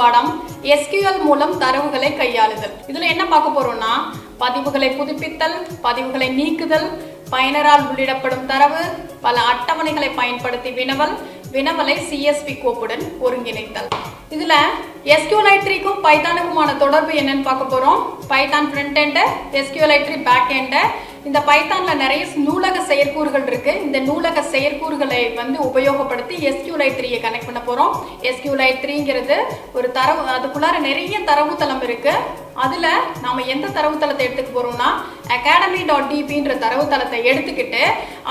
பாடம் SQL மூலம் தரவுகளை கையாளுதல். இதுல என்ன பார்க்க போறோம்னா பதிவுகளை புதுப்பித்தல், பதிவுகளை நீக்குதல், பயனரால் உள்ளிடப்படும் தரவு, பல அட்டவணைகளை பயன்படுத்தி வினவல், வினவலை CSV கோப்புடன் ஒருங்கிணைத்தல். இதுல SQLite க்கும் பைத்தானுக்குமான தொடர்பு என்னன்னு பார்க்க போறோம். Python front end, SQLite back end. இந்த பைத்தான்ல நிறைய நூலக செயற்கூறுகள் இருக்கு. இந்த நூலக செயற்கூறுகளை உபயோகப்படுத்தி SQLite கனெக்ட் பண்ண போறோம். SQLite ஒரு தரவு, அதுக்குள்ளார நிறைய தரவுத்தளம் இருக்கு. அதுல நாம எந்த தரவுத்தளத்தை எடுத்துக்க போறோம்னா academy.dbன்ற தரவுத்தளத்தை எடுத்துக்கிட்டு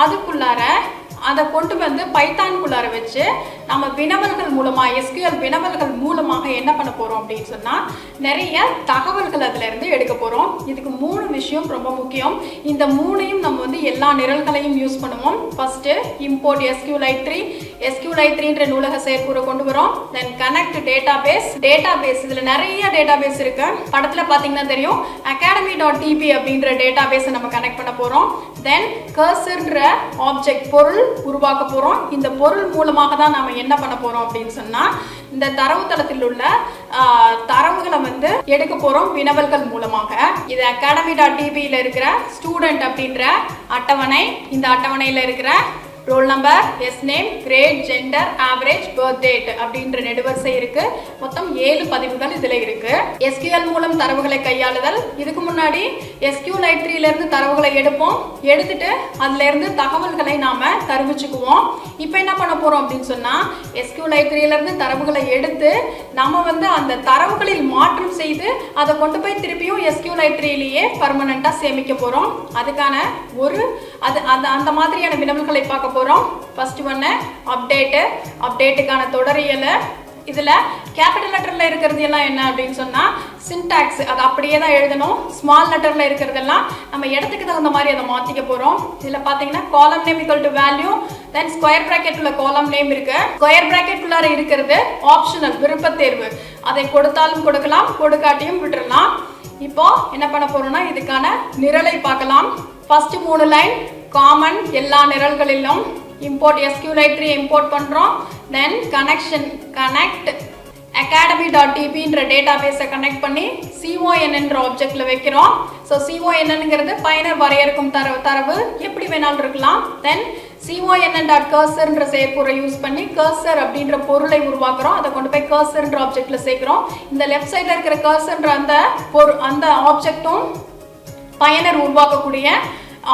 அதுக்குள்ளார அதை கொண்டு பைத்தானுக்குள்ளார வச்சு நம்ம வினவல்கள் மூலமா SQL வினவல்கள் மூலமாக என்ன பண்ண போறோம் அப்படின்னு சொன்னா நிறைய தகவல்கள் அதுல இருந்து எடுக்க போறோம். இதுக்கு 3 விஷயம் ரொம்ப முக்கியம். இந்த 3ஐயும் நம்ம எல்லா நிரல்களையும் யூஸ் பண்ணுவோம். ஃபர்ஸ்ட் இம்போர்ட் SQLite நூலக செயற்கூறை கொண்டு வரோம். தென் கனெக்ட் டேட்டாபேஸ். இதுல நிறைய டேட்டாபேஸ் இருக்கு. படத்துல பாத்தீங்கன்னா தெரியும். academy.db அப்படின்ற டேட்டாபேஸை நம்ம கனெக்ட் பண்ண போறோம். தென் கர்சர்ன்ற ஆப்ஜெக்ட் பொருள் உருவாக்க போறோம். இந்த பொருள் மூலமாக தான் நாம என்ன பண்ண போறோம் அப்படின்னு சொன்னா இந்த தரவுத்தளத்தில் உள்ள தரவுகளை எடுக்க போறோம் வினவல்கள் மூலமாக. இது academy.dbல இருக்கிற ஸ்டூடெண்ட் அப்படின்ற அட்டவணை. இந்த அட்டவணையில இருக்கிற roll number, S name, grade, gender, average, birth date அப்படின்ற நெடுவரிசை இருக்கு. மொத்தம் 7 பதிவுகள் இதுல இருக்கு. SQL மூலம் தரவுகளை கையாளுதல். இதுக்கு முன்னாடி SQLite இருந்து தரவுகளை எடுப்போம். எடுத்துட்டு அதுல இருந்து தகவல்களை நாம தருவிச்சுக்குவோம். இப்போ என்ன பண்ண போறோம் அப்படின்னு சொன்னா SQLite இருந்து தரவுகளை எடுத்து நம்ம அந்த தரவுகளில் மாற்றம் செய்து அதை கொண்டு போய் திருப்பியும் SQLite பர்மனண்டா சேமிக்க போறோம். அதுக்கான அந்த மாதிரியான வினவல்களை பார்க்க போறோம். ஃபர்ஸ்ட் ஒன்னு அப்டேட்டுக்கான தொடரியல். இதுல கேபிட்டல் லெட்டர்ல இருக்கிறது எல்லாம் என்ன அப்படின்னு சொன்னா சின்டாக்ஸ், அது அப்படியே தான் எழுதணும். ஸ்மால் லெட்டர்ல இருக்கிறதெல்லாம் நம்ம இடத்துக்கு தகுந்த மாதிரி அதை மாத்திக்க போறோம். இதுல பாத்தீங்கன்னா காலம் name equal to value, then square bracket உள்ள காலம் நேம் இருக்கு. ஸ்கொயர் பிராக்கெட் உள்ளார இருக்கிறது ஆப்ஷனல், விருப்ப தேர்வு. அதை கொடுத்தாலும் கொடுக்கலாம், கொடுக்காட்டியும் விட்டுறலாம். இப்போ என்ன பண்ண போறோம்னா இதுக்கான நிரலை பார்க்கலாம். ஃபர்ஸ்ட் 3 லைன் காமன் எல்லா நிரல்களிலும். இம்போர்ட் SQLite இம்போர்ட் பண்றோம். தென் கனெக்ட் academy.dbன்ற டேட்டாபேஸை கனெக்ட் பண்ணி CONன்ற ஆப்ஜெக்ட்ல வைக்கிறோம். ஸோ CONங்கிறது பயனர் வரையறுக்கும் தரவு எப்படி வேணாலும் இருக்கலாம். தென் CONN.cursor செயற்கூறை யூஸ் பண்ணி கர்சர் அப்படின்ற பொருளை உருவாக்குறோம். அதை கொண்டு போய் கர்சர்ன்ற ஆப்ஜெக்ட்ல சேர்க்கிறோம். இந்த லெஃப்ட் சைட்ல இருக்கிற கர்சர்ன்ற அந்த ஆப்ஜெக்டும் பயனர் உருவாக்கக்கூடிய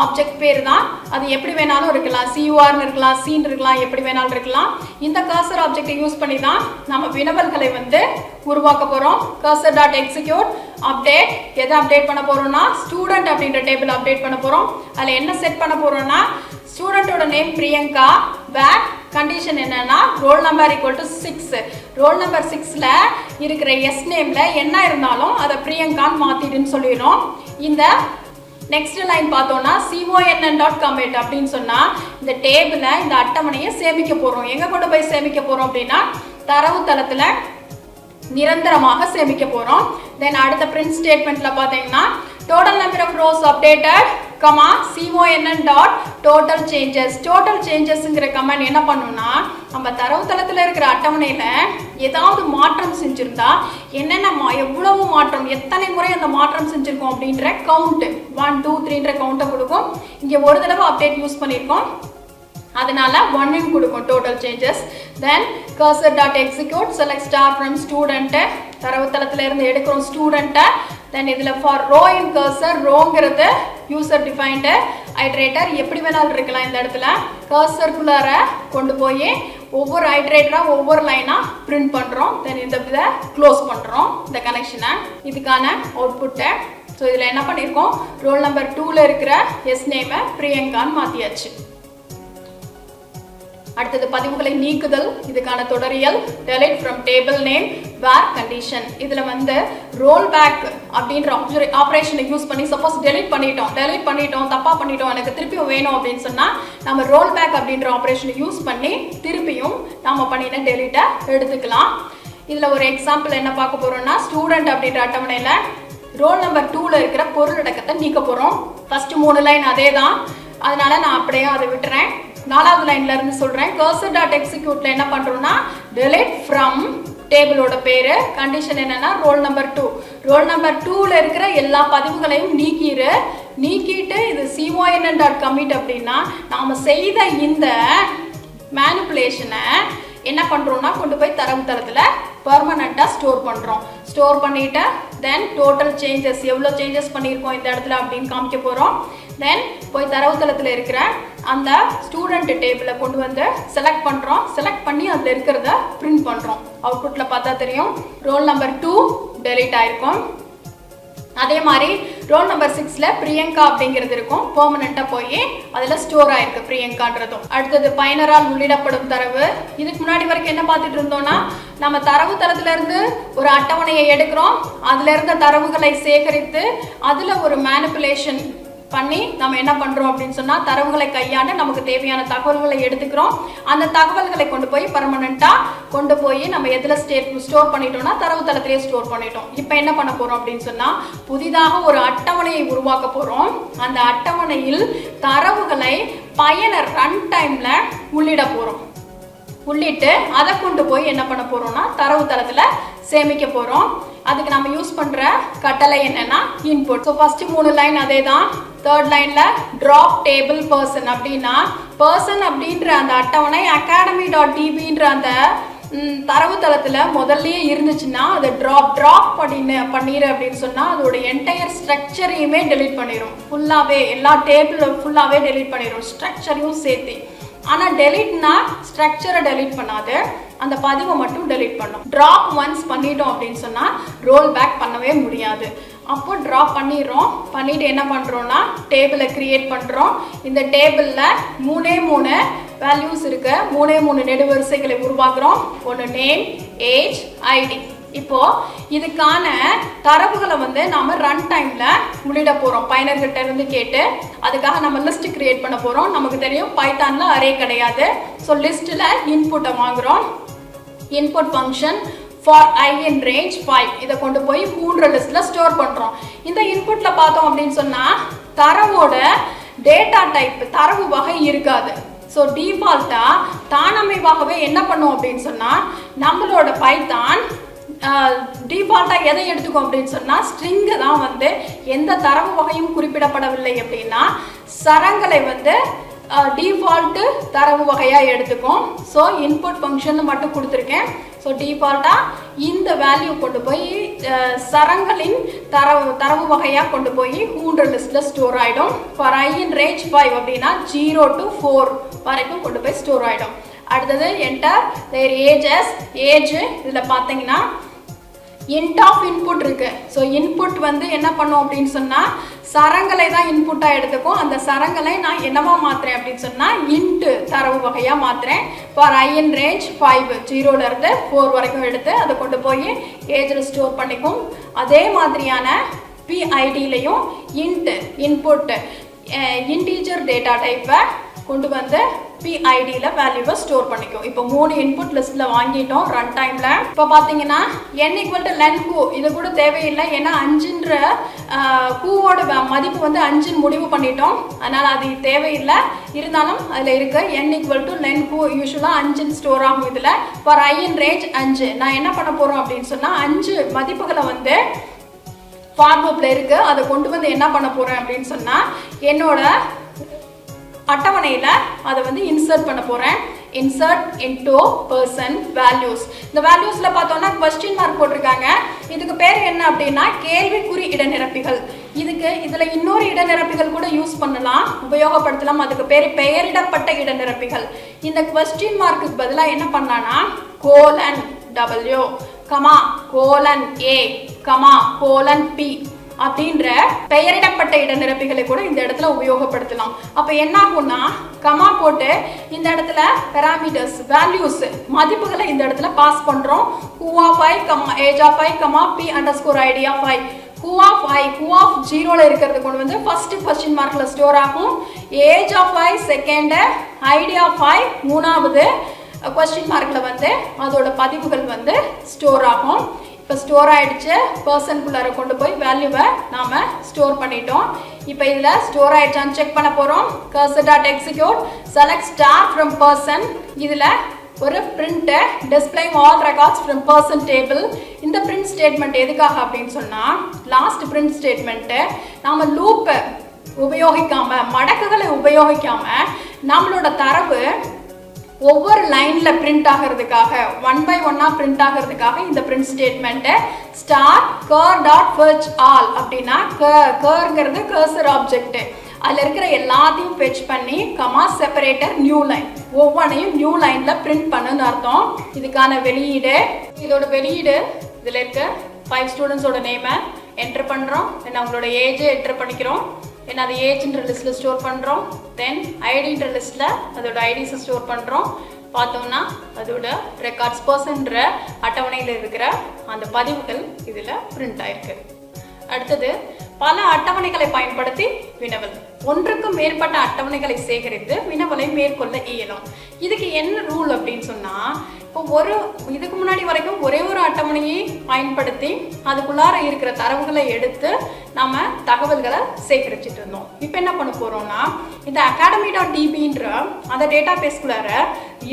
ஆப்ஜெக்ட் பேர் தான். அது எப்படி வேணாலும் இருக்கலாம், CURன்னு இருக்கலாம், சீன் இருக்கலாம், எப்படி வேணாலும் இருக்கலாம். இந்த கர்சர் ஆப்ஜெக்டை யூஸ் பண்ணி தான் நம்ம வினவல்களை உருவாக்க போறோம். cursor.execute update. எதை அப்டேட் பண்ண போறோம்னா ஸ்டூடெண்ட் அப்படின்ற டேபிள் அப்டேட் பண்ண போறோம். அதுல என்ன செட் பண்ண போறோம்னா ஸ்டூடெண்டோட நேம் பிரியங்கா, பேக் கண்டிஷன் என்னன்னா roll number equal to 6. Roll number 6ல இருக்கிற எஸ் நேம்ல என்ன இருந்தாலும் அதை பிரியங்கான்னு மாத்திடுன்னு சொல்லிடுறோம். இந்த நெக்ஸ்ட் லைன் பார்த்தோம்னா CONN.commit அப்படின்னு சொன்னா இந்த டேபிள, இந்த அட்டவணையை சேமிக்க போறோம். எங்க கொண்டு போய் சேமிக்க போறோம் அப்படின்னா தரவுத்தளத்துல நிரந்தரமாக சேமிக்க போறோம். தென் அடுத்த பிரிண்ட் ஸ்டேட்மெண்ட்ல பாத்தீங்கன்னா total number of rows updated CONN.total changes. Total சேஞ்சஸ்ங்கிற கமெண்ட் என்ன பண்ணும்னா நம்ம தரவுத்தளத்தில் இருக்கிற அட்டவணையில ஏதாவது மாற்றம் செஞ்சிருந்தா என்னென்ன எவ்வளவு மாற்றம், எத்தனை முறை அந்த மாற்றம் செஞ்சிருக்கோம் அப்படின்ற கவுண்ட் 1 2 3ன்ற கவுண்டை கொடுக்கும். இங்க ஒரு தடவை அப்டேட் யூஸ் பண்ணியிருக்கோம், அதனால 1 கொடுக்கும் total changes. Then cursor.execute select star from student. தரவுத்தளத்துல இருந்து எடுக்கிறோம் ஸ்டூடெண்ட்டை. தென் இதுல ஃபார் ரோ இன் கர்சர், ரோங்கிறது யூசர் டிஃபைன்டு ஐட்ரேட்டர், எப்படி வேணாலும் இருக்கலாம். இந்த இடத்துல கர்சர்க்குள்ளார கொண்டு போய் ஒவ்வொரு ஐட்ரேட்டரா ஒவ்வொரு லைனா பிரிண்ட் பண்றோம். தென் இந்த இதை க்ளோஸ் பண்றோம் இந்த கனெக்ஷனை. இதுக்கான அவுட்புட்டை ஸோ இதுல என்ன பண்ணியிருக்கோம், ரோல் நம்பர் 2ல இருக்கிற எஸ் நேமை பிரியங்கான்னு மாத்தியாச்சு. அடுத்தது பதிவுகளை நீக்குதல். இதுக்கான தொடரியல் delete from table name where condition. இதுல roll back அப்படின்ற ஆபரேஷனை யூஸ் பண்ணி சப்போஸ் delete பண்ணிட்டோம் தப்பா பண்ணிட்டோம், எனக்கு திருப்பியும் வேணும் அப்படின்னு சொன்னா நம்ம roll back அப்படின்ற ஆபரேஷனை யூஸ் பண்ணி திருப்பியும் நாம பண்ணின delete எடுத்துக்கலாம். இதுல ஒரு எக்ஸாம்பிள் என்ன பார்க்க போறோம்னா ஸ்டூடெண்ட் அப்படின்ற அட்டவணையில ரோல் நம்பர் 2ல இருக்கிற பொருளடக்கத்தை நீக்க போறோம். ஃபர்ஸ்ட் 3 லைன் அதேதான், அதனால நான் அப்படியே அதை விட்டுறேன். 4வது லைன்ல இருந்து சொல்றேன். cursor.executeல என்ன பண்றோம்னா delete from டேபிளோட பேரு. கண்டிஷன் என்னன்னா ரோல் நம்பர் 2. ரோல் நம்பர் 2ல இருக்கிற எல்லா பதிவுகளையும் நீக்கிட்டு இது CONN.commit அப்படின்னா நாம செய்த இந்த மேனிப்புலேஷனை என்ன பண்றோம்னா கொண்டு போய் தரவுத்தளத்துல பெர்மனண்டா ஸ்டோர் பண்றோம். ஸ்டோர் பண்ணிட்டு தென் டோட்டல் சேஞ்சஸ் எவ்வளோ சேஞ்சஸ் பண்ணியிருக்கோம் இந்த இடத்துல அப்படின்னு காமிக்க போறோம். தென் போய் தரவுத்தளத்தில் இருக்கிற அந்த ஸ்டூடெண்ட் டேபிளை கொண்டு வந்து செலக்ட் பண்றோம். செலக்ட் பண்ணி அதில் இருக்கிறத பிரிண்ட் பண்றோம். அவுட்புட்ல பார்த்தா தெரியும் ரோல் நம்பர் 2 டெலீட் ஆயிருக்கும். அதே மாதிரி ரோல் நம்பர் 6ல பிரியங்கா அப்படிங்கிறது இருக்கும். பெர்மனண்டா போய் அதில் ஸ்டோர் ஆயிருக்கு பிரியங்கான்றதும். அடுத்தது பயனரால் உள்ளிடப்படும் தரவு. இதுக்கு முன்னாடி வரைக்கும் என்ன பார்த்துட்டு இருந்தோம்னா நம்ம தரவு தளத்துல இருந்து ஒரு அட்டவணையை எடுக்கிறோம். அதுல இருந்த தரவுகளை சேகரித்து அதுல ஒரு மேனிப்புலேஷன் பண்ணி நம்ம என்ன பண்றோம் அப்படின்னு சொன்னா தரவுகளை கையாண்டு நமக்கு தேவையான தகவல்களை எடுத்துக்கிறோம். அந்த தகவல்களை கொண்டு போய் பெர்மனண்டா கொண்டு போய் நம்ம எதுல ஸ்டோர் பண்ணிட்டோம்னா தரவுத்தளத்திலேயே ஸ்டோர் பண்ணிட்டோம். இப்போ என்ன பண்ண போறோம் அப்படின்னு சொன்னா புதிதாக ஒரு அட்டவணையை உருவாக்க போறோம். அந்த அட்டவணையில் தரவுகளை பயனர் ரன் டைம்ல உள்ளிட போறோம். உள்ளிட்டு அதை கொண்டு போய் என்ன பண்ண போறோம்னா தரவுத்தளத்துல சேமிக்க போறோம். அதுக்கு நம்ம யூஸ் பண்ற கட்டளை என்னன்னா இன்புட். ஸோ ஃபர்ஸ்ட் 3 லைன் அதே தான். தேர்ட் லைன்ல டிராப் டேபிள் பர்சன் அப்படின்னா பர்சன் அப்படின்ற அந்த அட்டவணை academy.dbன்ற அந்த தரவுத்தளத்துல முதல்லயே இருந்துச்சுன்னா அதை டிராப் பண்ணிரு அப்படின்னு சொன்னா அதோட என்டையர் ஸ்ட்ரக்சரையுமே டெலீட் பண்ணிடும். ஃபுல்லாவே எல்லா டேபிள் ஃபுல்லாவே டெலீட் பண்ணிடும், ஸ்ட்ரக்சரையும் சேர்த்து. ஆனா டெலீட்னா ஸ்ட்ரக்சரை டெலீட் பண்ணாது, அந்த பதிவை மட்டும் டெலீட் பண்ணும். டிராப் ஒன்ஸ் பண்ணிட்டோம் அப்படின்னு சொன்னா ரோல் பேக் பண்ணவே முடியாது. அப்போ டிராப் பண்ணிட்டு என்ன பண்றோம்னா டேபிளை கிரியேட் பண்றோம். இந்த டேபிள்ல 3 வேல்யூஸ் இருக்கு. 3 நெடுவரிசைகளை உருவாக்குறோம். ஒன்று நேம், ஏஜ், ஐடி. இப்போ இதுக்கான தரவுகளை வந்து நாம ரன் டைம்ல உள்ளிட போறோம். பயனர்கிட்ட இருந்து கேட்டு அதுக்காக நம்ம லிஸ்ட் கிரியேட் பண்ண போறோம். நமக்கு தெரியும் பைத்தான்ல அரே கிடையாது. ஸோ லிஸ்ட்ல இன்புட்டை வாங்குறோம். Input function for I in range 5 இதை கொண்டு போய் 3 லிஸ்ட்ல ஸ்டோர் பண்றோம். இந்த இன்புட்ல பார்த்தோம் அப்படின்னு சொன்னா தரவோட டேட்டா டைப் தரவு வகை இருக்காது. ஸோ டிஃபால்ட்டா தானமைவாகவே என்ன பண்ணும் அப்படின்னு சொன்னா நம்மளோட பைத்தான் டிஃபால்ட்டா எதை எடுத்துக்கும் அப்படின்னு சொன்னா ஸ்ட்ரிங்கை தான் வந்து எந்த தரவு வகையும் குறிப்பிடப்படவில்லை அப்படின்னா சரங்களை வந்து டிஃபால்ட்டு தரவு வகையாக எடுத்துக்கும். ஸோ இன்புட் ஃபங்க்ஷன் மட்டும் கொடுத்துருக்கேன். ஸோ டிஃபால்ட்டாக இந்த வேல்யூ கொண்டு போய் சரங்களின் தரவு வகையாக கொண்டு போய் 3 லிஸ்ட்டில் ஸ்டோர் ஆகிடும். ஃபார் I in range 5 அப்படின்னா 0 to 4 வரைக்கும் கொண்டு போய் ஸ்டோர் ஆகிடும். அடுத்தது என்டர் தேர் ஏஜஸ். ஏஜ் இதில் பார்த்தீங்கன்னா இன்ட் ஆஃப் இன்புட் இருக்கு. ஸோ இன்புட் வந்து என்ன பண்ணும் அப்படின்னு சொன்னா சரங்களை தான் இன்புட்டா எடுத்துக்கும். அந்த சரங்களை நான் என்னவா மாத்துறேன் அப்படின்னு சொன்னா இன்ட் தரவு வகையா மாத்துறேன். ஃபார் I in range 5 0ல இருந்து 4 வரைக்கும் எடுத்து அதை கொண்டு போய் ஏஜ்ல ஸ்டோர் பண்ணிக்கும். அதே மாதிரியான PIDலையும் இன்ட் இன்புட் இன்டீஜர் டேட்டா டைப்பை கொண்டு வந்து PIDல வேல்யூவை ஸ்டோர் பண்ணிக்கும். இப்போ 3 இன்புட் லிஸ்ட்ல வாங்கிட்டோம் ரன் டைம்ல. இப்போ பாத்தீங்கன்னா n = len q இது கூட தேவையில்லை. ஏன்னா 5ன்ற கூவோட மதிப்பு வந்து 5 முடிவு பண்ணிட்டோம். அதனால அது தேவையில்லை. இருந்தாலும் அதுல இருக்கு n = len q யூஸ்வலா 5 ஸ்டோர் ஆகும். இதுல ஃபார் I in range 5 நான் என்ன பண்ண போறோம் அப்படின்னு சொன்னா 5 மதிப்புகளை வந்து ஃபார் லூப்ல இருக்கு. அதை கொண்டு வந்து என்ன பண்ண போறேன் அப்படின்னு சொன்னா என்னோட அட்டவணையில அதை வந்து இன்சர்ட் பண்ண போறேன். Insert into person values. இந்த வேல்யூஸ்ல பார்த்தோம்னா क्वेश्चन மார்க் போட்டிருக்காங்க. இதுக்கு பேர் என்ன அப்படின்னா கேள்விக்குறி இடநிரப்பிகள். இதுல இன்னொரு இடநிரப்பிகள் கூட யூஸ் பண்ணலாம், உபயோகப்படுத்தலாம். அதுக்கு பேர் பெயரிடப்பட்ட இடநிரப்பிகள். இந்த क्वेश्चन மார்க்குக்கு பதிலாக என்ன பண்ணலாம்னா :W, :A, :P அப்படின்ற பெயரிடப்பட்ட இடநிரப்பிகளை கூட இந்த இடத்துல உபயோகப்படுத்தலாம். அப்ப என்ன ஆகும்னா கமா போட்டு இந்த இடத்துல பாராமீட்டர்ஸ் வேல்யூஸ் மதிப்புகளை இந்த இடத்துல பாஸ் பண்றோம். who of I, age of I, P_id of I. who of I, who of 0ல இருக்கிறது கொண்டு வந்து ஃபர்ஸ்ட் क्वेश्चन மார்க்ல ஸ்டோர் ஆகும். age of I second, id of I மூணாவது क्वेश्चन மார்க்ல வந்து அதோட பதிவுகள் வந்து ஸ்டோர் ஆகும். இப்போ ஸ்டோர் ஆயிடுச்சு. பர்சனுக்குள்ளார கொண்டு போய் வேல்யூவை நாம ஸ்டோர் பண்ணிட்டோம். இப்போ இதுல ஸ்டோர் ஆயிடுச்சான்னு செக் பண்ண போறோம். cursor.execute select star from person. இதுல ஒரு print displaying all records from person table. இந்த print statement எதுக்காக அப்படின்னு சொன்னா last print statement நாம loop உபயோகிக்காம மடக்குகளை உபயோகிக்காம நம்மளோட தரவு ஒவ்வொரு லைன்ல பிரிண்ட் ஆகிறதுக்காக 1 by 1 பிரிண்ட் ஆகிறதுக்காக இந்த பிரிண்ட் ஸ்டேட்மெண்ட் ஸ்டார் கர் டாட் ஃபெட்ச் ஆல் அப்படின்னா கர்ங்கிறது கர்சர் ஆப்ஜெக்ட் அதுல இருக்கிற எல்லாத்தையும் ஃபெட்ச் பண்ணி கமா செப்பரேட்டர் நியூ லைன் ஒவ்வொன்றையும் நியூ லைன்ல பிரிண்ட் பண்ணுன்னு அர்த்தம். இதுக்கான வெளியீடு இதோட வெளியீடு இதுல இருக்க 5 ஸ்டூடெண்ட்ஸோட நேமை என்டர் பண்றோம். தென் அவங்களோட ஏஜ் என்டர் பண்ணிக்கிறோம். என்ன அது ஏஜ்ன்ற லிஸ்ட்ல ஸ்டோர் பண்றோம். தென் ஐடின்ற லிஸ்ட்ல அதோட ஐடிஸ் ஸ்டோர் பண்றோம். பார்த்தோம்னா அதோட ரெக்கார்ட்ஸ் பர்சன்ற அட்டவணையில் இருக்கிற அந்த பதிவுகள் இதுல பிரிண்ட் ஆயிருக்கு. அடுத்தது பல அட்டவணைகளை பயன்படுத்தி வினவல். ஒன்றுக்கும் மேற்பட்ட அட்டவணைகளை சேகரித்து வினவலை மேற்கொள்ள இயலும். இதுக்கு என்ன ரூல் அப்படின்னு சொன்னா இப்போ இதுக்கு முன்னாடி வரைக்கும் ஒரே ஒரு அட்டவணையை பயன்படுத்தி அதுக்குள்ளார இருக்கிற தரவுகளை எடுத்து நம்ம தகவல்களை சேகரிச்சுட்டு இருந்தோம். இப்போ என்ன பண்ண போறோம்னா இந்த academy.dbன்ற அந்த டேட்டா பேஸ்குள்ளார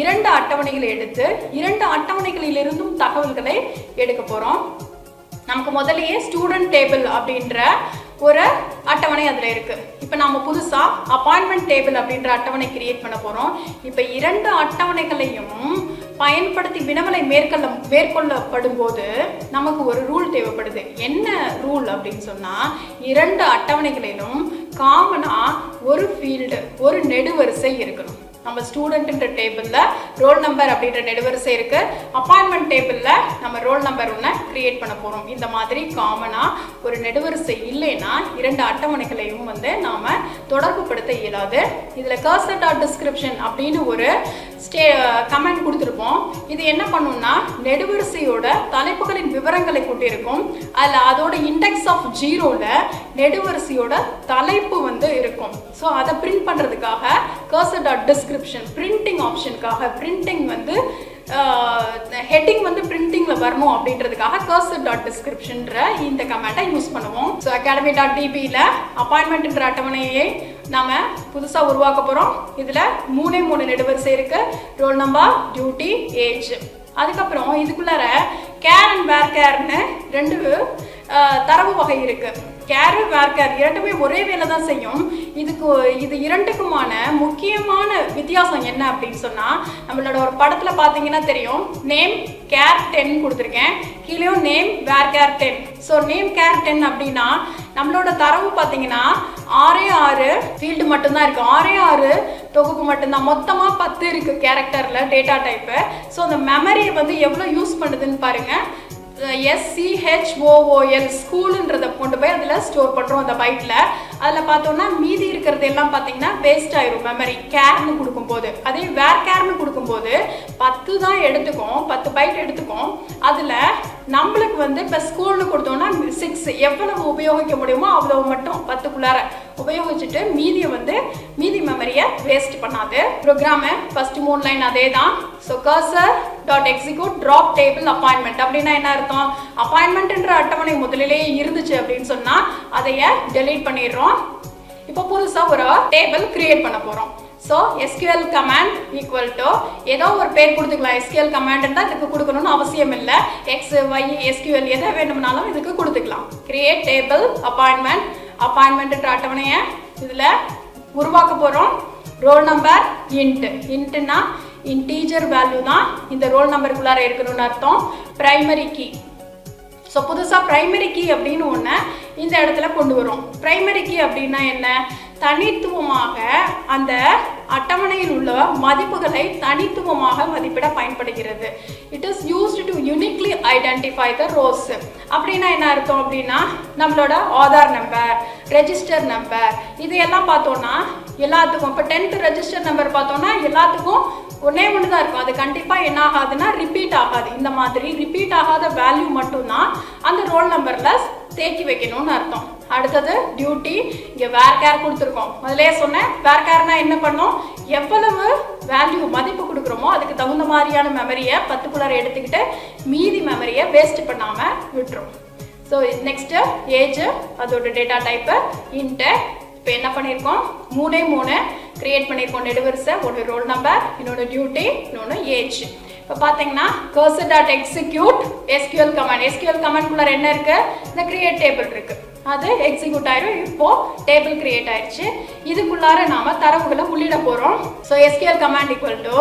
2 அட்டவணைகளை எடுத்து 2 அட்டவணைகளிலிருந்தும் தகவல்களை எடுக்க போறோம். நமக்கு முதல்லயே ஸ்டூடெண்ட் டேபிள் அப்படின்ற ஒரு அட்டவணை அதுல இருக்கு. இப்போ நாம புதுசா அப்பாயின்மெண்ட் டேபிள் அப்படின்ற அட்டவணை கிரியேட் பண்ண போறோம். இப்போ 2 அட்டவணைகளையும் பயன்படுத்தி வினவலை மேற்கொள்ளப்படும் போது நமக்கு ஒரு ரூல் தேவைப்படுது. என்ன ரூல் அப்படின்னு சொன்னா 2 அட்டவணைகளிலும் காமனா ஒரு ஃபீல்டு ஒரு நெடுவரிசை இருக்கணும். நம்ம ஸ்டூடெண்ட்ன்ற டேபிள்ல ரோல் நம்பர் அப்படின்ற நெடுவரிசை இருக்கு. அப்பாயின்மெண்ட் டேபிள்ல நம்ம ரோல் நம்பர் ஒன்று கிரியேட் பண்ண போறோம். இந்த மாதிரி காமனா ஒரு நெடுவரிசை இல்லைன்னா 2 அட்டவணைகளையும் நாம தொடர்பு படுத்த இயலாது. இதுல கர்சர் டாட் டிஸ்கிரிப்ஷன் அப்படின்னு ஒரு கமெண்ட் கொடுத்துருப்போம். இது என்ன பண்ணும்னா நெடுவரிசையோட தலைப்புகளின் விவரங்களை கூட்டியிருக்கும். அதுல அதோட இண்டெக்ஸ் ஆஃப் 0ல நெடுவரிசையோட தலைப்பு இருக்கும். ஸோ அதை பிரிண்ட் பண்றதுக்காக கர்சர் டாட் டிஸ்கிரிப்ஷன் பிரிண்டிங் ஆப்ஷனுக்காக பிரிண்டிங் ஹெட்டிங் பிரிண்டிங்ல வரணும் அப்படின்றதுக்காக கர்சர் டாட் டிஸ்கிரிப்ஷன்ற இந்த கமெண்டை யூஸ் பண்ணுவோம். ஸோ academy.dbல அப்பாயின்மெண்ட்ன்ற அட்டவணையை நாம புதுசா உருவாக்க போறோம். இதுல 3 நெடுவரிசை இருக்கு. Roll number, duty, age. அதுக்கப்புறம் இதுக்குள்ளார கேர் அண்ட் வேர் கேர்னு 2 தரவு வகை இருக்கு. கேர் வேர் கேர் இரண்டுமே ஒரே வேலை தான் செய்யும். இது இரண்டுக்குமான முக்கியமான வித்தியாசம் என்ன அப்படின்னு சொன்னா நம்மளோட ஒரு படத்துல பாத்தீங்கன்னா தெரியும். நேம் கேர் 10 கொடுத்துருக்கேன். கீழேயும் name varchar 10. So name char 10 அப்படின்னா நம்மளோட தரவு பார்த்தீங்கன்னா 6 ஃபீல்டு மட்டும்தான் இருக்கு. 6 தொகுப்பு மட்டும்தான். மொத்தமா 10 இருக்கு கேரக்டர்ல டேட்டா டைப்பு. ஸோ அந்த மெமரியை எவ்வளவு யூஸ் பண்ணுதுன்னு பாருங்க. SCHOOL ஸ்கூல்ன்றதை கொண்டு போய் அதில் ஸ்டோர் பண்ணுறோம் அந்த பைட்டில். அதில் பார்த்தோம்னா மீதி இருக்கிறது எல்லாம் பார்த்தீங்கன்னா வேஸ்ட் ஆயிரும் மெமரி கேர்னு கொடுக்கும்போது. அதே வேர் கேர்னு கொடுக்கும்போது 10 தான் எடுத்துக்கும், 10 பைட் எடுத்துக்கும். அதில் நம்மளுக்கு இப்போ ஸ்கூல்னு கொடுத்தோம்னா 6 எவ்வளவு உபயோகிக்க முடியுமோ அவ்வளவு மட்டும் 10க்குள்ளார உபயோகிச்சுட்டு மீதி மெமரியை வேஸ்ட் பண்ணாது. ப்ரோக்ராமு ஃபர்ஸ்ட் 3 லைன் அதே தான். So cursor dot execute drop table appointment அப்படின்னா என்ன அர்த்தம்? அப்பாயின்மெண்ட்ன்ற அட்டவணை முதலிலேயே இருந்துச்சு அப்படின்னு சொன்னா அதைய டெலீட் பண்ணிடுறோம். இப்போ புதுசா ஒரு டேபிள் கிரியேட் பண்ண போறோம். So SQL command equal to ஏதோ ஒரு பேர் கொடுத்துக்கலாம். SQL கமாண்ட் தான் இதுக்கு கொடுக்கணும்னு அவசியம் இல்லை. XY SQL எதை வேணும்னாலும் இதுக்கு கொடுத்துக்கலாம். கிரியேட் டேபிள் அப்பாயின்மெண்ட்ன்ற அட்டவணையை இதுல உருவாக்க போறோம். ரோல் நம்பர் இன்ட்னா இன்டீஜர் வேல்யூ தான் இந்த ரோல் நம்பருக்குள்ளார இருக்கணும்னு அர்த்தம். Primary key. ஸோ புதுசாக பிரைமரி கீ அப்படின்னு ஒன்று இந்த இடத்துல கொண்டு வரும். பிரைமரி கீ அப்படின்னா என்ன? தனித்துவமாக அந்த அட்டவணையில் உள்ள மதிப்புகளை தனித்துவமாக மதிப்பிட பயன்படுகிறது. It is used to uniquely identify the rose. அப்படின்னா என்ன அர்த்தம் அப்படின்னா நம்மளோட ஆதார் நம்பர், ரெஜிஸ்டர் நம்பர் இதையெல்லாம் பார்த்தோம்னா எல்லாத்துக்கும் இப்போ 10th ரெஜிஸ்டர் நம்பர் பார்த்தோம்னா எல்லாத்துக்கும் ஒன்னே ஒன்று தான் இருக்கும். அது கண்டிப்பாக என்ன ஆகாதுன்னா ரிப்பீட் ஆகாது. இந்த மாதிரி ரிப்பீட் ஆகாத வேல்யூ மட்டும்தான் அந்த ரோல் நம்பரில் தேக்கி வைக்கணும்னு அர்த்தம். அடுத்தது டியூட்டி. இங்கே வேர் கேர் கொடுத்துருக்கோம். முதலே சொன்னேன் வேர் கேர்னா என்ன பண்ணோம்? எவ்வளவு வேல்யூ மதிப்பு கொடுக்குறோமோ அதுக்கு தகுந்த மாதிரியான மெமரியை 10க்குள்ளார எடுத்துக்கிட்டு மீதி மெமரியை வேஸ்ட் பண்ணாமல் விட்டுரும். ஸோ நெக்ஸ்ட்டு ஏஜ், அதோட டேட்டா டைப்பு இன்ட்டு. இப்போ என்ன பண்ணியிருக்கோம்? 3 கிரியேட் பண்ணியிருக்கோம். நெடுவரிசை, ஒன்று ரோல் நம்பர், இன்னொன்று டியூட்டி, இன்னொன்று ஏஜ். இப்போ பார்த்தீங்கன்னா cursor.execute SQL கமாண்ட். SQL கமாண்ட்குள்ள என்ன இருக்கு? இந்த கிரியேட் டேபிள் இருக்கு, அது எக்ஸிக்யூட் ஆயிடும். இப்போ டேபிள் கிரியேட் ஆயிடுச்சு. இதுக்குள்ளார நாம தரவுகளை உள்ளிட போறோம். So SQL command equal to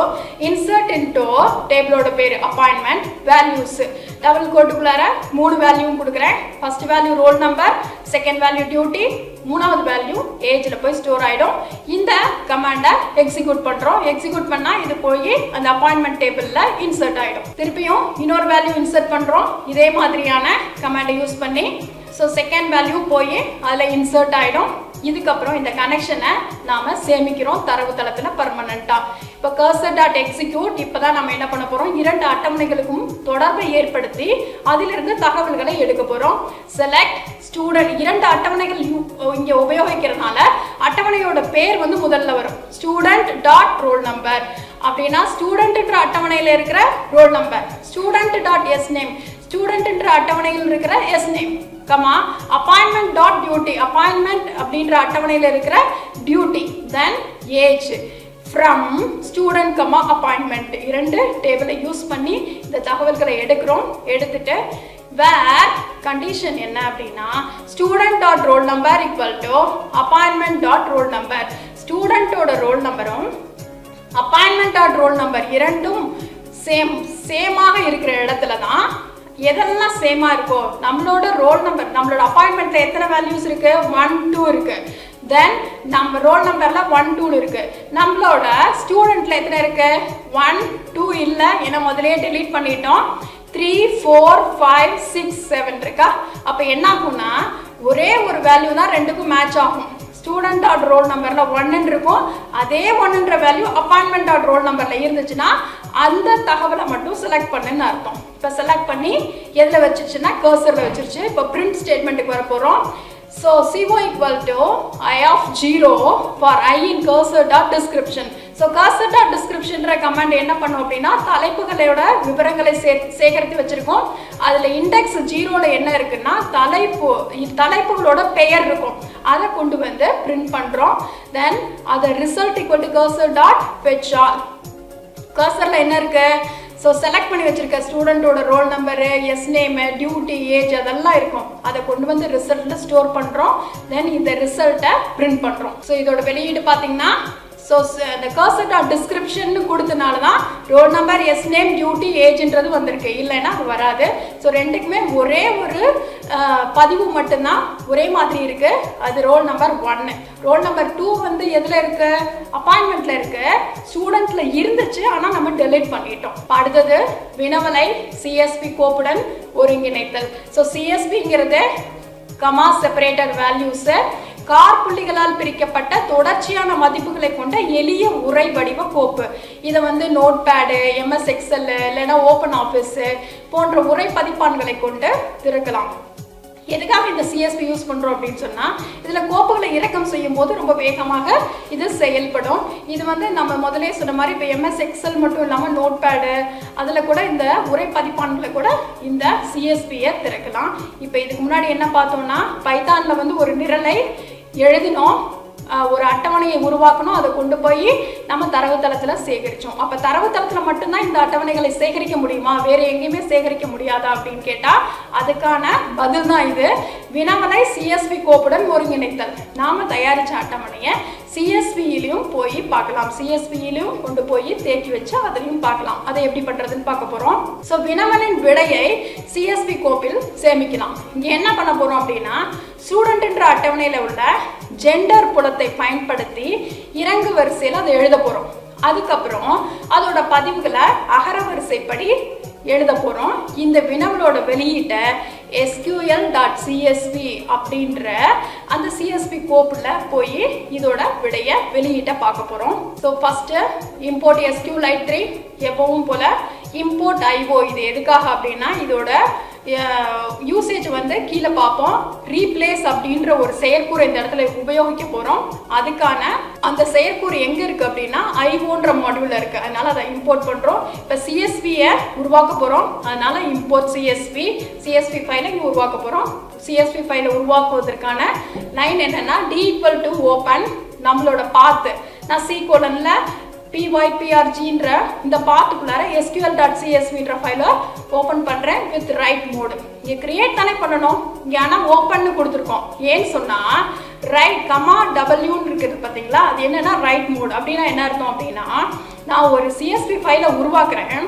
insert into டேபிளோட பேர் அப்பாயின்மெண்ட் வேல்யூஸ். டபுள் கோட்டுக்குள்ளார 3 வேல்யூவும் கொடுக்குறேன். First value roll number, second value duty, மூணாவது வேல்யூ ஏஜ்ல போய் ஸ்டோர் ஆயிடும். இந்த கமாண்டை எக்ஸிக்யூட் பண்றோம். எக்ஸிக்யூட் பண்ணா இது போய் அந்த அப்பாயின்மெண்ட் டேபிள்ல இன்சர்ட் ஆயிடும். திருப்பியும் இன்னொரு வேல்யூ இன்சர்ட் பண்றோம் இதே மாதிரியான கமாண்டை யூஸ் பண்ணி. ஸோ செகண்ட் வேல்யூ போய் அதில் இன்சர்ட் ஆகிடும். இதுக்கப்புறம் இந்த கனெக்ஷனை நாம் சேமிக்கிறோம் தரவுத்தளத்தில் பர்மனெண்ட்டாக. இப்போ cursor.execute இப்போ தான் நம்ம என்ன பண்ண போகிறோம்? 2 அட்டவணைகளுக்கும் தொடர்பை ஏற்படுத்தி அதிலிருந்து தகவல்களை எடுக்க போகிறோம். செலக்ட் ஸ்டூடெண்ட், 2 அட்டவணைகள் இங்கே உபயோகிக்கிறதுனால அட்டவணையோட பேர் வந்து முதல்ல வரும். student.roll number அப்படின்னா ஸ்டூடெண்ட்ன்ற அட்டவணையில் இருக்கிற ரோல் நம்பர், student.sname ஸ்டூடெண்ட்ன்ற அட்டவணையில் இருக்கிற sname, comma appointment dot duty appointment அப்படின்ற அட்டவணையில் இருக்கிற duty, then age from student comma appointment. 2 டேபிளை யூஸ் பண்ணி இந்த தகவல்களை எடுக்கிறோம். எடுத்துட்டு வேர் கண்டிஷன் என்ன அப்படின்னா student dot roll number equal to appointment dot roll number. ஸ்டூடெண்டோட ரோல் நம்பரும் அப்பாயின்மெண்ட் டாட் ரோல் நம்பர் இரண்டும் சேமாக இருக்கிற இடத்துல தான் எதெல்லாம் சேமா இருக்கோ, நம்மளோட ரோல் நம்பர், நம்மளோட அப்பாயின்மெண்ட்ல எத்தனை வேல்யூஸ் இருக்கு? 1 2 இருக்கு. தென் நம்ம ரோல் நம்பர்ல 1 2 இருக்கு. நம்மளோட ஸ்டூடெண்ட்ல எத்தனை இருக்கு? 1 2 இல்ல, ஏன்னா முதல்லயே டெலீட் பண்ணிட்டோம். 3 4 5 6 7 இருக்கா? அப்ப என்ன ஆகும்னா ஒரே ஒரு வேல்யூ தான் ரெண்டுக்கும் மேட்ச் ஆகும். ஸ்டூடெண்ட் டாட் ரோல் நம்பர்ல 1 இருக்கும், அதே 1ன்ற வேல்யூ அப்பாயின்மெண்ட் டாட் ரோல் நம்பர்ல இருந்துச்சுன்னா அந்த தகவலை மட்டும் செலக்ட் பண்ணுன்னு அர்த்தம். இப்போ செலக்ட் பண்ணி எதில் வச்சிருச்சுன்னா கர்சர்ல வச்சிருச்சு. இப்போ பிரிண்ட் ஸ்டேட்மெண்ட்டுக்கு வர போகிறோம். So CO equal to I of 0 for I in cursor.description. So cursor.descriptionன்ற கமாண்ட் என்ன பண்ணும் அப்படின்னா தலைப்புகளோட விவரங்களை சேகரித்து வச்சிருக்கோம். அதில் இண்டெக்ஸ் 0ல என்ன இருக்குன்னா தலைப்புகளோட பெயர் இருக்கும், அதை கொண்டு வந்து பிரிண்ட் பண்ணுறோம். தென் அதை result equal to cursor.fetch all. கர்சர்ல என்ன இருக்கு? ஸோ செலக்ட் பண்ணி வச்சிருக்க ஸ்டூடெண்டோட roll number, sname, duty, age அதெல்லாம் இருக்கும். அதை கொண்டு வந்து ரிசல்ட்ல ஸ்டோர் பண்றோம். தென் இந்த ரிசல்ட்டை பிரிண்ட் பண்றோம். ஸோ இதோட வெளியீடு பார்த்தீங்கன்னா ஸோ இந்த cursor.description கொடுத்தனால தான் ரோல் நம்பர், sname, டியூட்டி, ஏஜ்ன்றது வந்திருக்கு, இல்லைன்னா அது வராது. ஸோ ரெண்டுக்குமே ஒரே ஒரு பதிவு மட்டும்தான் ஒரே மாதிரி இருக்கு, அது ரோல் நம்பர் 1. ரோல் நம்பர் 2 வந்து எதில் இருக்கு? அப்பாயின்மெண்ட்ல இருக்கு. ஸ்டூடெண்ட்ல இருந்துச்சு, ஆனால் நம்ம டெலீட் பண்ணிட்டோம். அடுத்தது வினவலை CSV கோப்புடன் ஒருங்கிணைத்தல். ஸோ CSVங்கிறது கமா செப்பரேட்டர் வேல்யூஸ், கார்புள்ளிகளால் பிரிக்கப்பட்ட தொடர்ச்சியான மதிப்புகளை கொண்ட எளிய உரை வடிவ கோப்பு. இதை வந்து நோட் பேடு, MS எக்ஸல் இல்லைன்னா ஓப்பன் ஆஃபீஸ் போன்ற உரை பதிப்பான்களை கொண்டு திறக்கலாம். எதுக்காக இந்த CSV யூஸ் பண்ணுறோம் அப்படின்னு சொன்னால் இதில் கோப்புகளை இறக்கம் செய்யும் போது ரொம்ப வேகமாக இது செயல்படும். இது வந்து நம்ம முதலே சொன்ன மாதிரி இப்போ MS எக்ஸல் மட்டும் இல்லாமல் நோட் பேடு அதில் கூட இந்த உரை பதிப்பான்களை கூட இந்த CSVயை திறக்கலாம். இப்போ இதுக்கு முன்னாடி என்ன பார்த்தோம்னா பைத்தானில் வந்து ஒரு நிரலை எழுதினோம், ஒரு அட்டவணையை உருவாக்கணும், அதை கொண்டு போய் நம்ம தரவுத்தளத்தில் சேகரித்தோம். அப்போ தரவுத்தளத்தில் மட்டும்தான் இந்த அட்டவணைகளை சேகரிக்க முடியுமா, வேறு எங்கேயுமே சேகரிக்க முடியாதா அப்படின்னு கேட்டால் அதுக்கான பதில் தான் இது. வினவலை CSV கோப்புடன் ஒருங்கிணைத்தல். நாம் தயாரித்த அட்டவணையை CSVயிலையும் போய் பார்க்கலாம், CSVயிலையும் கொண்டு போய் தேக்கி வச்சு அதிலையும் பார்க்கலாம். அதை எப்படி பண்ணுறதுன்னு பார்க்க போகிறோம். ஸோ வினவலின் விடையை CSV கோப்பில் சேமிக்கலாம். இங்கே என்ன பண்ண போகிறோம் அப்படின்னா ஸ்டூடெண்ட்ன்ற அட்டவணையில் உள்ள ஜெண்டர் புலத்தை பயன்படுத்தி இறங்கு வரிசையில் அதை எழுத போகிறோம். அதுக்கப்புறம் அதோட பதிவுகளை அகர வரிசைப்படி எழுத போகிறோம். இந்த வினவலோட வெளியீட்டை SQL.CSV அப்படின்ற அந்த CSV கோப்பில் போய் இதோட விடைய வெளியீட்டை பார்க்க போகிறோம். ஸோ ஃபஸ்ட்டு இம்போர்ட் SQLite 3 எப்பவும் போல் இம்போர்ட் IO. இது எதுக்காக அப்படின்னா இதோட யூசேஜ் வந்து கீழே பார்ப்போம். ரீப்ளேஸ் அப்படின்ற ஒரு செயற்கூறு இந்த இடத்துல உபயோகிக்க போகிறோம். அதுக்கான அந்த செயற்கூறு எங்கே இருக்குது அப்படின்னா IOன்ற மாடியூலில் இருக்குது, அதனால் அதை இம்போர்ட் பண்ணுறோம். இப்போ CSVயை உருவாக்க போகிறோம், அதனால் இம்போர்ட் CSV ஃபைலை இங்கே உருவாக்க போகிறோம். CSV ஃபைலை உருவாக்குவதற்கான லைன் என்னென்னா D = open நம்மளோட பாத்து நான் C கோலன்ல pyprgன்ற இந்த பாத்துக்குள்ளார sql.csvன்ற ஃபைலை ஓபன் பண்றேன் வித் ரைட் மோட். இங்க கிரியேட் தானே பண்ணணும், இங்க ஆனா ஓபன் கொடுத்துருக்கோம். ஏன்னு சொன்னா ரைட் கமா டபிள்யூன்னு இருக்குது பாத்தீங்களா, அது என்னன்னா ரைட் மோட். அப்படின்னா என்ன அர்த்தம் அப்படின்னா, நான் ஒரு CSV ஃபைலை உருவாக்குறேன்.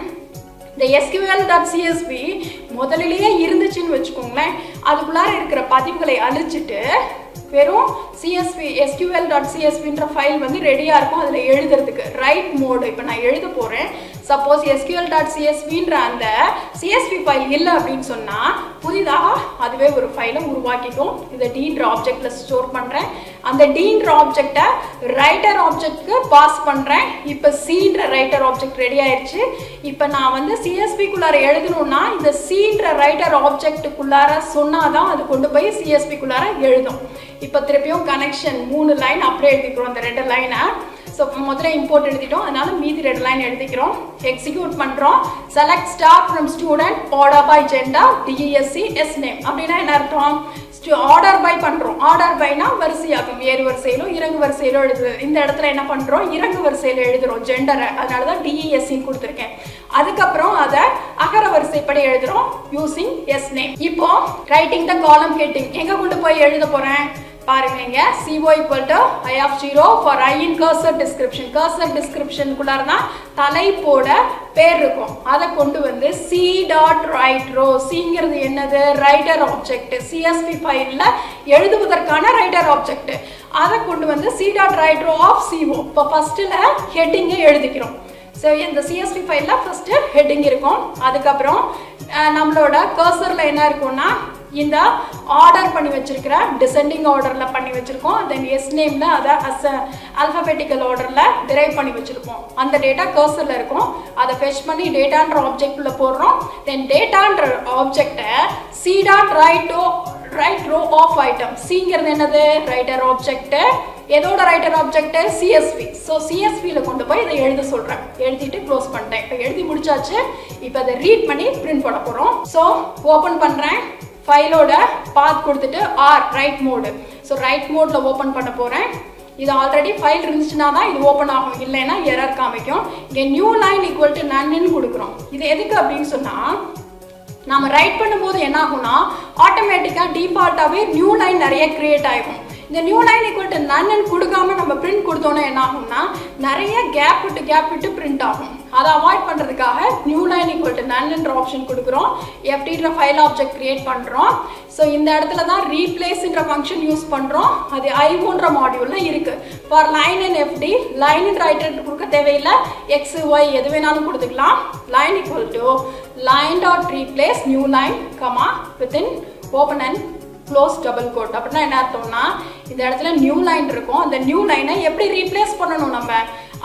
இந்த sql.csv முதலிலேயே இருந்துச்சுன்னு வச்சுக்கோங்களேன், அதுக்குள்ளார இருக்கிற பதிவுகளை அழிச்சிட்டு வெறும் sql.csvன்ற ஃபைல் வந்து ரெடியா இருக்கும் அதுல எழுதுறதுக்கு. ரைட் மோட் இப்போ நான் எழுத போறேன். சப்போஸ் sql.csvன்ற அந்த CSV ஃபைல் இல்லை அப்படின்னு சொன்னா புதிதாக அதுவே ஒரு ஃபைலை உருவாக்கிக்கும். இதை dன்ற ஆப்ஜெக்ட்ல ஸ்டோர் பண்றேன். அந்த dன்ற ஆப்ஜெக்டை ரைட்டர் ஆப்ஜெக்ட்க்கு பாஸ் பண்றேன். இப்போ cன்ற ரைட்டர் ஆப்ஜெக்ட் ரெடி ஆயிடுச்சு. இப்போ நான் வந்து CSVக்குள்ளார எழுதணும்னா இந்த cன்ற ரைட்டர் ஆப்ஜெக்ட்டுக்குள்ளார சொன்னாதான் அது கொண்டு போய் CSVக்குள்ளார எழுதும். இப்போ திருப்பியும் கனெக்ஷன் 3 லைன் அப்படியே எழுதிக்கிறோம். அந்த 2 லைனை ஸோ முதல்ல இம்போர்ட் எழுதிட்டோம், அதனால மீதி 2 லைன் எழுதிக்கிறோம். எக்ஸிக்யூட் பண்றோம். Select star from student order by gender DESC SNAME அப்படின்னா என்ன அர்த்தம், ஆர்டர் பை பண்றோம். ஆர்டர் பைனா வரிசையாகும், ஏறு வரிசையிலும் இறங்கு வரிசையிலும் எழுதுது. இந்த இடத்துல என்ன பண்றோம், இறங்கு வரிசையில எழுதுறோம் ஜெண்டரை, அதனாலதான் DESC கொடுத்துருக்கேன். அதுக்கப்புறம் அதை அகர வரிசைப்படி எழுதுறோம் யூசிங் SNAME. இப்போ ரைட்டிங் த காலம் ஹெட்டிங் எங்க கொண்டு போய் எழுத போறேன் பாருங்க. இங்க CO = I of 0 for I in cursor description. cursor description குள்ளார தான் தலைப்போட பேர் இருக்கும். அதை கொண்டு வந்து c.writeRow. cங்கிறது என்னது, ரைட்டர் ஆப்ஜெக்ட். CSV ஃபைல்ல எழுதுவதற்கான ரைட்டர் ஆப்ஜெக்ட். அதை கொண்டு வந்து c.writeRow of CO. இப்போ ஃபர்ஸ்ட்ல ஹெட்டிங்கை எழுதிக்கிறோம். ஸோ இந்த CSV ஃபைலில் ஃபர்ஸ்ட் ஹெட்டிங் இருக்கும். அதுக்கப்புறம் நம்மளோட கர்சர்ல என்ன இருக்கும்னா இந்த ஆர்டர் பண்ணி வச்சிருக்கிற டிசெண்டிங் ஆர்டர்ல பண்ணி வச்சிருக்கோம். தென் SNAMEல அதை அல்பபெட்டிக்கல் ஆர்டர்ல டிரைவ் பண்ணி வச்சிருக்கோம். அந்த டேட்டா கர்சர்ல இருக்கும். அதை ஃபெச் பண்ணி டேட்டான்ற ஆப்ஜெக்ட் உள்ள போடுறோம். தென் டேட்டான்ற ஆப்ஜெக்டை c.writeRow of item. cங்கிறது என்னது, ரைட்டர் ஆப்ஜெக்ட். எதோட ரைட்டர் ஆப்ஜெக்ட், CSV. ஸோ CSVல கொண்டு போய் இதை எழுத சொல்றேன். எழுதிட்டு க்ளோஸ் பண்ணிட்டேன். இப்போ எழுதி முடிச்சாச்சு. இப்போ அதை ரீட் பண்ணி பிரிண்ட் பண்ண போறோம். ஸோ ஓபன் பண்றேன். ஃபைலோட பாத் கொடுத்துட்டு ரைட் மோடு. ஸோ ரைட் மோட்ல ஓபன் பண்ண போறேன். இது ஆல்ரெடி ஃபைல் இருந்துச்சுன்னா தான் இது ஓப்பன் ஆகும், இல்லைன்னா எரர் காமிக்கும். இங்கே நியூ லைன் ஈக்குவல் டு நன்னு கொடுக்குறோம். இது எதுக்கு அப்படின்னு சொன்னா நம்ம ரைட் பண்ணும்போது என்ன ஆகும்னா ஆட்டோமேட்டிக்காக டிஃபால்ட்டாகவே நியூ லைன் நிறைய கிரியேட் ஆகும். இந்த நியூ லைன் ஈக்குவல் டு நன்னு கொடுக்காம நம்ம பிரிண்ட் கொடுத்தோன்னா என்ன ஆகும்னா நிறைய கேப் விட்டு பிரிண்ட் ஆகும். அதை அவாய்ட் பண்ணுறதுக்காக நியூ லைன் ஈக்குவல் டு நன்னுன்ற ஆப்ஷன் கொடுக்குறோம். FDன்ற ஃபைல் ஆப்ஜெக்ட் கிரியேட் பண்ணுறோம். ஸோ இந்த இடத்துல தான் ரீப்ளேஸ்ன்ற ஃபங்க்ஷன் யூஸ் பண்ணுறோம். அது IOன்ற மாடியூலில் இருக்குது. For line and FD line and writer கொடுக்க தேவையில்லை, X Y எது வேணாலும் கொடுத்துக்கலாம். Line equal to line dot replace new line comma within open and close double quote. அப்படின்னா என்ன அர்த்தம்னா இந்த இடத்துல நியூ லைன் இருக்கும். அந்த நியூ லைனை எப்படி ரீப்ளேஸ் பண்ணணும், நம்ம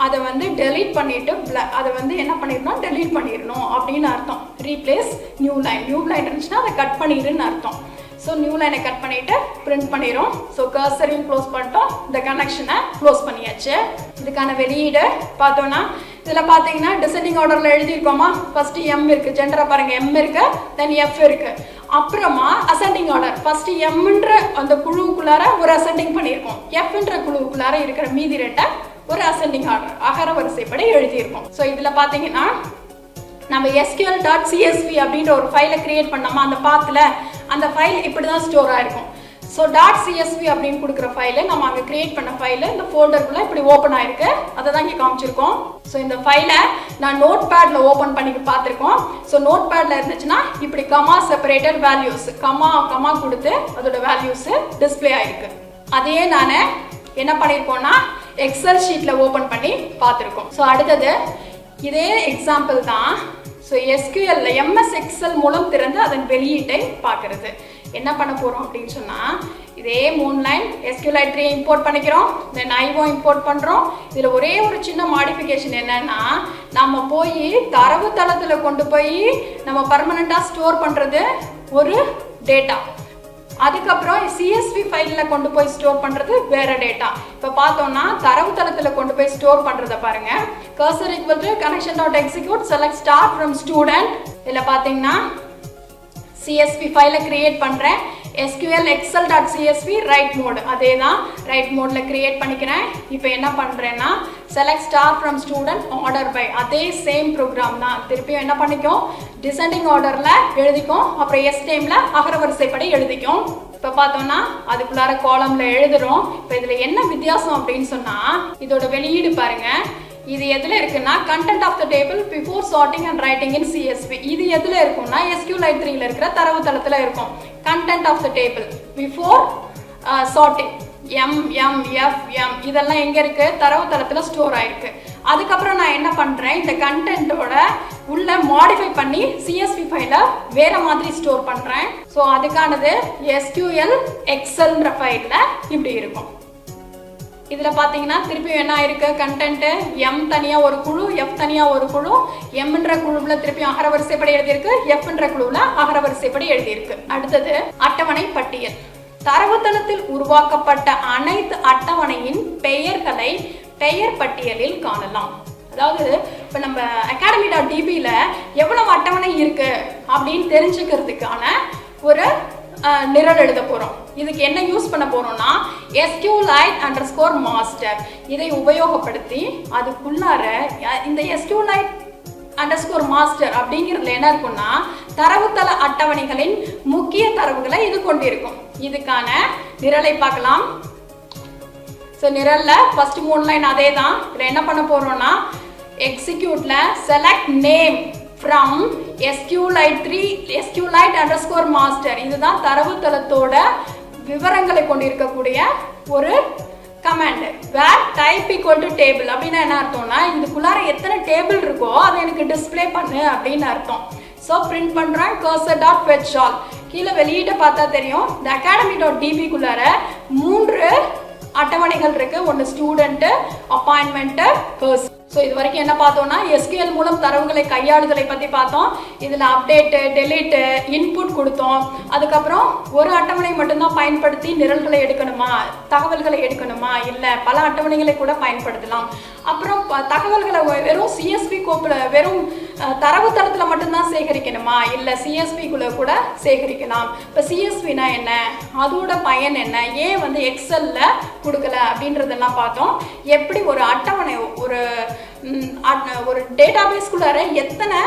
அதை வந்து டெலீட் பண்ணிட்டு அதை வந்து என்ன பண்ணிடணும், டெலீட் பண்ணிடணும் அப்படின்னு அர்த்தம். ரீப்ளேஸ் நியூ லைன் இருந்துச்சுன்னா அதை கட் பண்ணிடுன்னு அர்த்தம். ஸோ நியூ லைனை கட் பண்ணிட்டு பிரிண்ட் பண்ணிடும். ஸோ கர்சரையும் க்ளோஸ் பண்ணிட்டோம். இந்த கனெக்ஷனை க்ளோஸ் பண்ணியாச்சு. இதுக்கான வெளியீடு பார்த்தோன்னா இதில் பார்த்தீங்கன்னா டிசெண்டிங் ஆர்டரில் எழுதியிருக்கோமா, ஃபர்ஸ்ட் M இருக்கு, ஜெண்டரை பாருங்க M இருக்கு, தென் F இருக்கு. அப்புறமா அசெண்டிங் ஆர்டர் ஃபர்ஸ்ட் Mன்ற அந்த குழுவுக்குள்ளார ஒரு அசெண்டிங் பண்ணியிருக்கோம். Fன்ற குழுவுக்குள்ளார இருக்கிற மீதி 2 ஒரு அசெண்டிங் ஆர்டர் அகர வரிசைப்படி எழுதியிருக்கோம். ஸோ இதில் பார்த்தீங்கன்னா நம்ம sql.csv அப்படின்ற ஒரு ஃபைலை கிரியேட் பண்ணோமா, அந்த பாத்தில் அந்த ஃபைல் இப்படி தான் ஸ்டோர் ஆயிருக்கும். ஸோ .csv அப்படின்னு கொடுக்குற ஃபைலு நம்ம அங்கே கிரியேட் பண்ண ஃபைலு இந்த ஃபோல்டருக்குள்ளே இப்படி ஓப்பன் ஆயிருக்கு. அதை தான் இங்கே காமிச்சிருக்கோம். ஸோ இந்த ஃபைலை நான் நோட் பேடில் ஓப்பன் பண்ணி பார்த்துருக்கோம். ஸோ நோட் பேடில் இருந்துச்சுன்னா இப்படி கமா செப்பரேட்டட் வேல்யூஸ் கமா கொடுத்து அதோட வேல்யூஸு டிஸ்பிளே ஆயிருக்கு. அதையே நான் என்ன பண்ணியிருக்கோம்னா எக்ஸல் ஷீட்டில் ஓப்பன் பண்ணி பார்த்துருக்கோம். ஸோ அடுத்தது இதே எக்ஸாம்பிள் தான். ஸோ SQL MS எக்ஸல் மூலம் திறந்து அதன் வெளியீட்டை பார்க்கறது. என்ன பண்ண போகிறோம் அப்படின்னு சொன்னால் இதே 3 லைன் SQLite 3 இம்போர்ட் பண்ணிக்கிறோம். தென் IO இம்போர்ட் பண்ணுறோம். இதில் ஒரே ஒரு சின்ன மாடிஃபிகேஷன் என்னன்னா நம்ம போய் தரவு தளத்தில் கொண்டு போய் நம்ம பர்மனெண்ட்டாக ஸ்டோர் பண்ணுறது ஒரு டேட்டா. அதுக்கப்புறம் CSV ஃபைலில் கொண்டு போய் ஸ்டோர் பண்ணுறது வேறு டேட்டா. இப்போ பார்த்தோம்னா தரவு தளத்தில் கொண்டு போய் ஸ்டோர் பண்ணுறதை பாருங்கள். Cursor equal to connection dot execute select star from student. இதில் பார்த்தீங்கன்னா CSV ஃபைலை கிரியேட் பண்ணுறேன். SQL excel.csv ரைட் மோட் அதே தான் ரைட் மோடில் கிரியேட் பண்ணிக்கிறேன். இப்போ என்ன பண்ணுறேன்னா select star from student order by அதே சேம் ப்ரோக்ராம் தான் திருப்பியும் என்ன பண்ணிக்கும் டிசெண்டிங் ஆர்டரில் எழுதிக்கும். அப்புறம் எஸ் டைமில் அகரவரிசைப்படி எழுதிக்கும். இப்போ பார்த்தோம்னா அதுக்குள்ளார காலமில் எழுதுறோம். இப்போ இதில் என்ன வித்தியாசம் அப்படின்னு சொன்னால் இதோட வெளியீடு பாருங்கள். இது எதில் இருக்குன்னா content of the table before sorting and writing in CSV. இது எதில் இருக்கும்னா SQLite 3ல இருக்கிற தரவுத்தளத்தில் இருக்கும். Content of the table before sorting MMFM இதெல்லாம் எங்கே இருக்குது தரவுத்தளத்தில் ஸ்டோர் ஆயிருக்கு. அதுக்கப்புறம் நான் என்ன பண்ணுறேன் இந்த கண்டென்ட்டோட உள்ள மாடிஃபை பண்ணி CSV ஃபைலை வேற மாதிரி ஸ்டோர் பண்ணுறேன். ஸோ அதுக்கானது SQL எக்ஸல்ன்ற ஃபைலில் இப்படி இருக்கும். இதில் பார்த்தீங்கன்னா திருப்பி என்ன ஆயிருக்கு கண்டென்ட்டு M தனியாக ஒரு குழு F தனியாக ஒரு குழு Mன்ற குழுவில் திருப்பி அகரவரிசைப்படி எழுதியிருக்கு Fன்ற குழுவில் அகரவரிசைப்படி எழுதியிருக்கு. அடுத்தது அட்டவணை பட்டியல். தரவுத்தளத்தில் உருவாக்கப்பட்ட அனைத்து அட்டவணையின் பெயர்களை பெயர் பட்டியலில் காணலாம். அதாவது இப்போ நம்ம academy.dbல எவ்வளவு அட்டவணை இருக்கு அப்படின்னு தெரிஞ்சுக்கிறதுக்கான ஒரு நிரல் எழுத போகிறோம். இதுக்கு என்ன யூஸ் பண்ண போகிறோம்னா SQLite_master இதை உபயோகப்படுத்தி அதுக்குள்ளார இந்த SQLite_master அப்படிங்கிறதுல என்ன இருக்குன்னா தரவுத்தள அட்டவணைகளின் முக்கிய தரவுகளை இது கொண்டிருக்கும். இதுக்கான நிரலை பார்க்கலாம். ஸோ நிரலில் ஃபர்ஸ்ட் 3 லைன் அதே தான். இதில் என்ன பண்ண போகிறோம்னா எக்ஸிக்யூட்ல செலக்ட் நேம் ஃப்ரம் SQLite_master இதுதான் தரவுத்தளத்தோட விவரங்களை கொண்டிருக்கக்கூடிய ஒரு command. Where type equal to table அப்படின்னா என்ன அர்த்தம்னா இதுக்குள்ளார எத்தனை டேபிள் இருக்கோ அதை எனக்கு டிஸ்பிளே பண்ணு அப்படின்னு அர்த்தம். ஸோ பிரிண்ட் பண்ணுறேன் cursor.fetch all. கீழே வெளியீட்டை பார்த்தா தெரியும் இந்த academy.dbக்குள்ளார 3 அட்டவணைகள் இருக்கு. ஒன்று ஸ்டூடெண்ட், அப்பாயின்மெண்ட், கர்ஸ். ஸோ இது வரைக்கும் என்ன பார்த்தோம்னா SQL மூலம் தரவுகளை கையாளுதலை பற்றி பார்த்தோம். இதில் அப்டேட்டு, டெலீட்டு, இன்புட் கொடுத்தோம். அதுக்கப்புறம் ஒரு அட்டவணை மட்டும்தான் பயன்படுத்தி நிரல்களை எடுக்கணுமா, தகவல்களை எடுக்கணுமா, இல்லை பல அட்டவணைகளை கூட பயன்படுத்தலாம். அப்புறம் தகவல்களை வெறும் CSV கோப்பில் வெறும் தரவுத்தளத்தில் மட்டும்தான் சேகரிக்கணுமா, இல்லை CSVக்குள்ளே கூட சேகரிக்கலாம். இப்போ CSVனா என்ன, அதோட பயன் என்ன, ஏன் வந்து எக்ஸலில் கொடுக்கல அப்படின்றதெல்லாம் பார்த்தோம். எப்படி ஒரு அட்டவணை ஒரு டேட்டாபேஸ்குள்ளார எத்தனை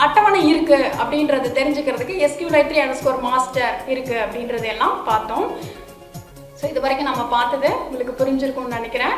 அட்டவணை இருக்கு அப்படின்றத தெரிஞ்சுக்கிறதுக்கு SQLite_master இருக்கு அப்படின்றதெல்லாம் பார்த்தோம். ஸோ இது வரைக்கும் நம்ம பார்த்தது உங்களுக்கு புரிஞ்சிருக்கும்னு நினைக்கிறேன்.